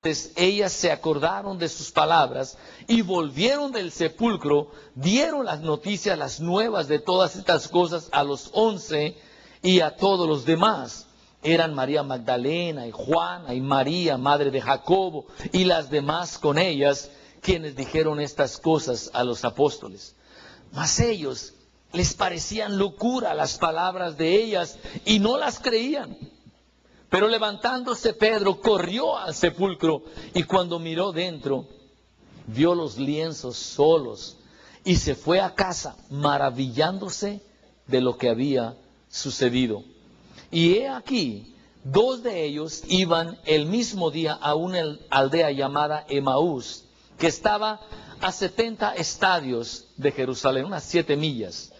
Entonces ellas se acordaron de sus palabras y volvieron del sepulcro, dieron las noticias, las nuevas de todas estas cosas a los 11 y a todos los demás. Eran María Magdalena y Juana y María, madre de Jacobo, y las demás con ellas, quienes dijeron estas cosas a los apóstoles. Mas ellos les parecían locura las palabras de ellas y no las creían. Pero levantándose Pedro, corrió al sepulcro y cuando miró dentro, vio los lienzos solos y se fue a casa maravillándose de lo que había sucedido. Y he aquí, 2 de ellos iban el mismo día a una aldea llamada Emaús, que estaba a 70 estadios de Jerusalén, unas 7 millas.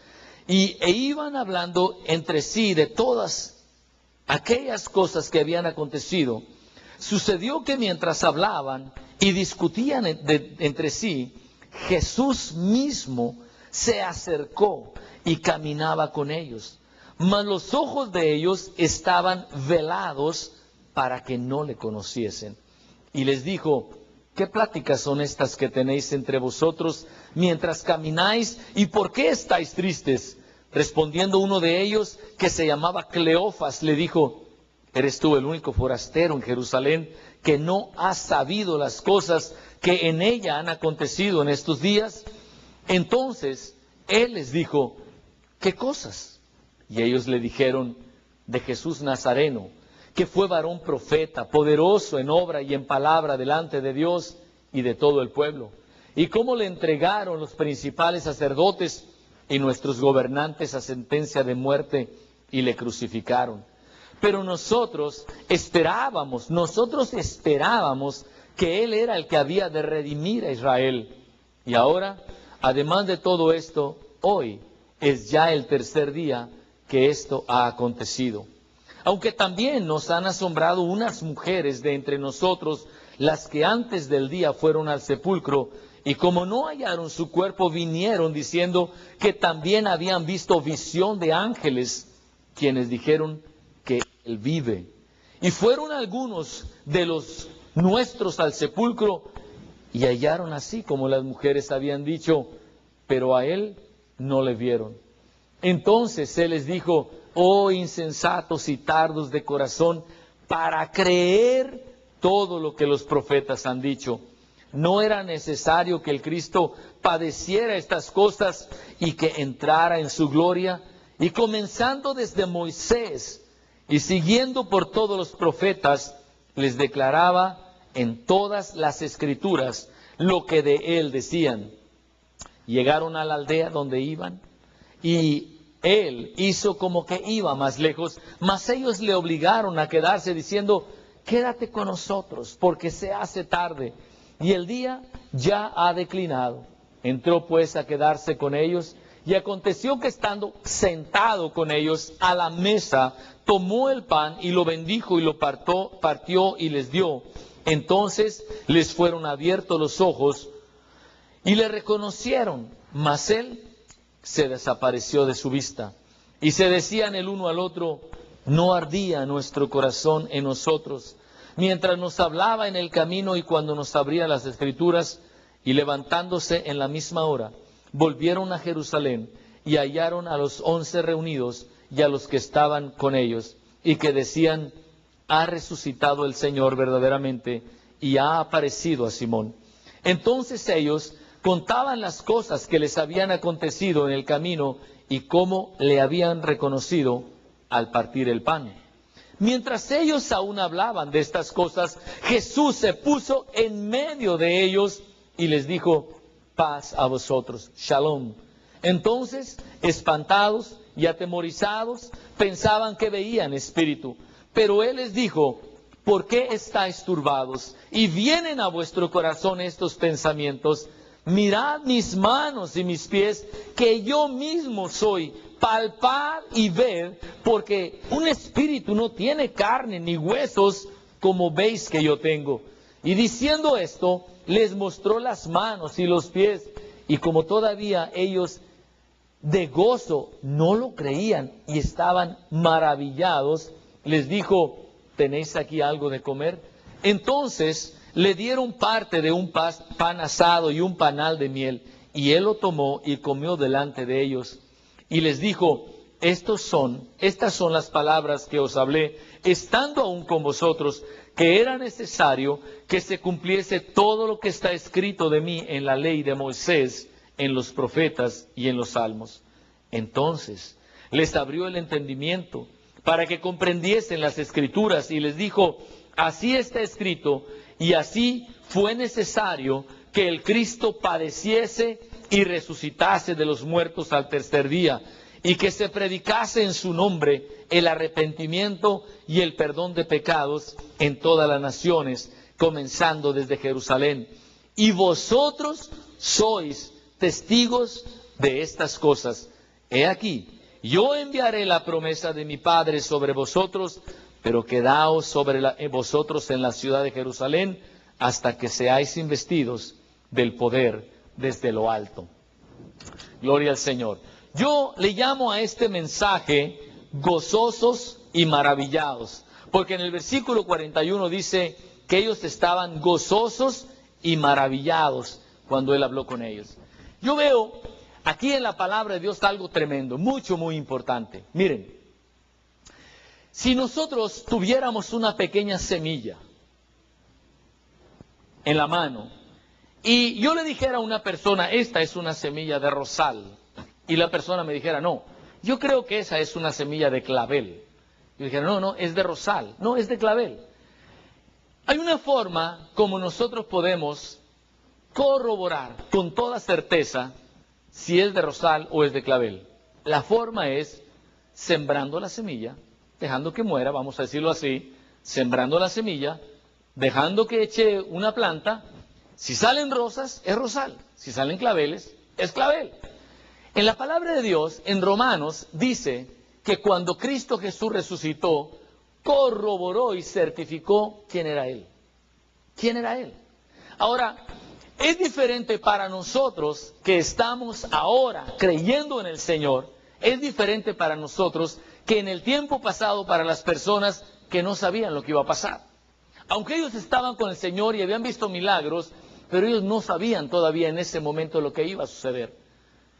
E iban hablando entre sí de todas aquellas cosas que habían acontecido. Sucedió que mientras hablaban y discutían entre sí, Jesús mismo se acercó y caminaba con ellos. Mas los ojos de ellos estaban velados para que no le conociesen. Y les dijo: ¿qué pláticas son estas que tenéis entre vosotros mientras camináis? ¿Y por qué estáis tristes? Respondiendo uno de ellos, que se llamaba Cleofas, le dijo: ¿eres tú el único forastero en Jerusalén que no has sabido las cosas que en ella han acontecido en estos días? Entonces él les dijo: ¿qué cosas? Y ellos le dijeron: de Jesús Nazareno, que fue varón profeta, poderoso en obra y en palabra delante de Dios y de todo el pueblo. Y cómo le entregaron los principales sacerdotes y nuestros gobernantes a sentencia de muerte y le crucificaron. Pero nosotros esperábamos que Él era el que había de redimir a Israel. Y ahora, además de todo esto, hoy es ya el 3er día que esto ha acontecido. Aunque también nos han asombrado unas mujeres de entre nosotros, las que antes del día fueron al sepulcro, y como no hallaron su cuerpo, vinieron diciendo que también habían visto visión de ángeles, quienes dijeron que Él vive. Y fueron algunos de los nuestros al sepulcro, y hallaron así como las mujeres habían dicho, pero a Él no le vieron. Entonces Él les dijo: oh insensatos y tardos de corazón, para creer todo lo que los profetas han dicho. ¿No era necesario que el Cristo padeciera estas cosas y que entrara en su gloria? Y comenzando desde Moisés y siguiendo por todos los profetas, les declaraba en todas las Escrituras lo que de Él decían. Llegaron a la aldea donde iban, y Él hizo como que iba más lejos, mas ellos le obligaron a quedarse diciendo: quédate con nosotros, porque se hace tarde, y el día ya ha declinado. Entró pues a quedarse con ellos, y aconteció que estando sentado con ellos a la mesa, tomó el pan y lo bendijo y lo partió y les dio. Entonces les fueron abiertos los ojos y le reconocieron, mas Él se desapareció de su vista. Y se decían el uno al otro: ¿no ardía nuestro corazón en nosotros mientras nos hablaba en el camino y cuando nos abría las Escrituras? Y levantándose en la misma hora, volvieron a Jerusalén y hallaron a los 11 reunidos y a los que estaban con ellos, y que decían: ha resucitado el Señor verdaderamente y ha aparecido a Simón. Entonces ellos contaban las cosas que les habían acontecido en el camino y cómo le habían reconocido al partir el pan. Mientras ellos aún hablaban de estas cosas, Jesús se puso en medio de ellos y les dijo: paz a vosotros, shalom. Entonces, espantados y atemorizados, pensaban que veían espíritu. Pero Él les dijo: ¿por qué estáis turbados? Y vienen a vuestro corazón estos pensamientos. Mirad mis manos y mis pies, que yo mismo soy. Palpad y ved, porque un espíritu no tiene carne ni huesos, como veis que yo tengo. Y diciendo esto, les mostró las manos y los pies, y como todavía ellos de gozo no lo creían y estaban maravillados, les dijo: ¿tenéis aquí algo de comer? Entonces le dieron parte de un pan asado y un panal de miel, y él lo tomó y comió delante de ellos. Y les dijo, estas son las palabras que os hablé, estando aún con vosotros, que era necesario que se cumpliese todo lo que está escrito de mí en la ley de Moisés, en los profetas y en los salmos. Entonces les abrió el entendimiento para que comprendiesen las escrituras, y les dijo, así está escrito, y así fue necesario que el Cristo padeciese y resucitase de los muertos al tercer día, y que se predicase en su nombre el arrepentimiento y el perdón de pecados en todas las naciones, comenzando desde Jerusalén. Y vosotros sois testigos de estas cosas. He aquí, yo enviaré la promesa de mi Padre sobre vosotros, pero quedaos sobre vosotros en la ciudad de Jerusalén hasta que seáis investidos del poder desde lo alto. Gloria al Señor. Yo le llamo a este mensaje gozosos y maravillados, porque en el versículo 41 dice que ellos estaban gozosos y maravillados cuando Él habló con ellos. Yo veo aquí en la palabra de Dios algo tremendo, muy importante. Miren, si nosotros tuviéramos una pequeña semilla en la mano y yo le dijera a una persona, esta es una semilla de rosal, y la persona me dijera, no, yo creo que esa es una semilla de clavel. Yo dijera, no, es de rosal, no, es de clavel. Hay una forma como nosotros podemos corroborar con toda certeza si es de rosal o es de clavel. La forma es sembrando la semilla, dejando que muera, vamos a decirlo así, sembrando la semilla, dejando que eche una planta. Si salen rosas, es rosal. Si salen claveles, es clavel. En la palabra de Dios, en Romanos, dice que cuando Cristo Jesús resucitó, corroboró y certificó quién era Él. ¿Quién era Él? Ahora, es diferente para nosotros que estamos ahora creyendo en el Señor, es diferente para nosotros que en el tiempo pasado para las personas que no sabían lo que iba a pasar. Aunque ellos estaban con el Señor y habían visto milagros, pero ellos no sabían todavía en ese momento lo que iba a suceder.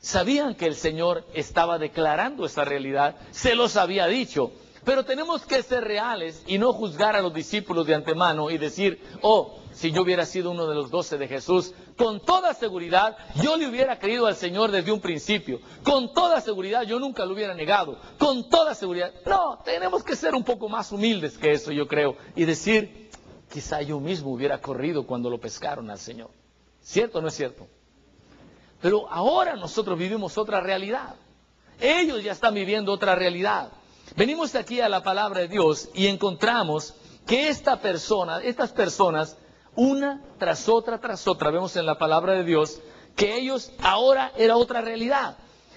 Sabían que el Señor estaba declarando esa realidad, se los había dicho, pero tenemos que ser reales y no juzgar a los discípulos de antemano y decir, oh, si yo hubiera sido uno de los 12 de Jesús, con toda seguridad yo le hubiera creído al Señor desde un principio, con toda seguridad yo nunca lo hubiera negado, con toda seguridad. No, tenemos que ser un poco más humildes que eso, yo creo, y decir, quizá yo mismo hubiera corrido cuando lo pescaron al Señor. ¿Cierto o no es cierto? Pero ahora nosotros vivimos otra realidad. Ellos ya están viviendo otra realidad. Venimos aquí a la palabra de Dios y encontramos que estas personas, una tras otra, vemos en la palabra de Dios, que ellos ahora era otra realidad.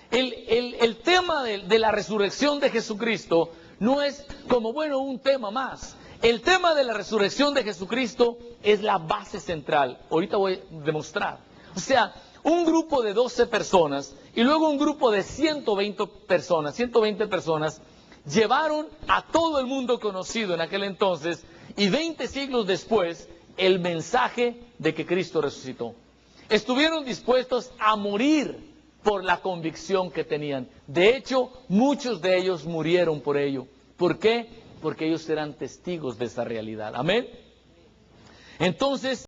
El tema de la resurrección de Jesucristo no es como, bueno, un tema más. El tema de la resurrección de Jesucristo es la base central. Ahorita voy a demostrar. O sea, un grupo de 12 personas y luego un grupo de 120 personas llevaron a todo el mundo conocido en aquel entonces y 20 siglos después el mensaje de que Cristo resucitó. Estuvieron dispuestos a morir por la convicción que tenían. De hecho, muchos de ellos murieron por ello. ¿Por qué? Porque ellos eran testigos de esa realidad. Amén. Entonces,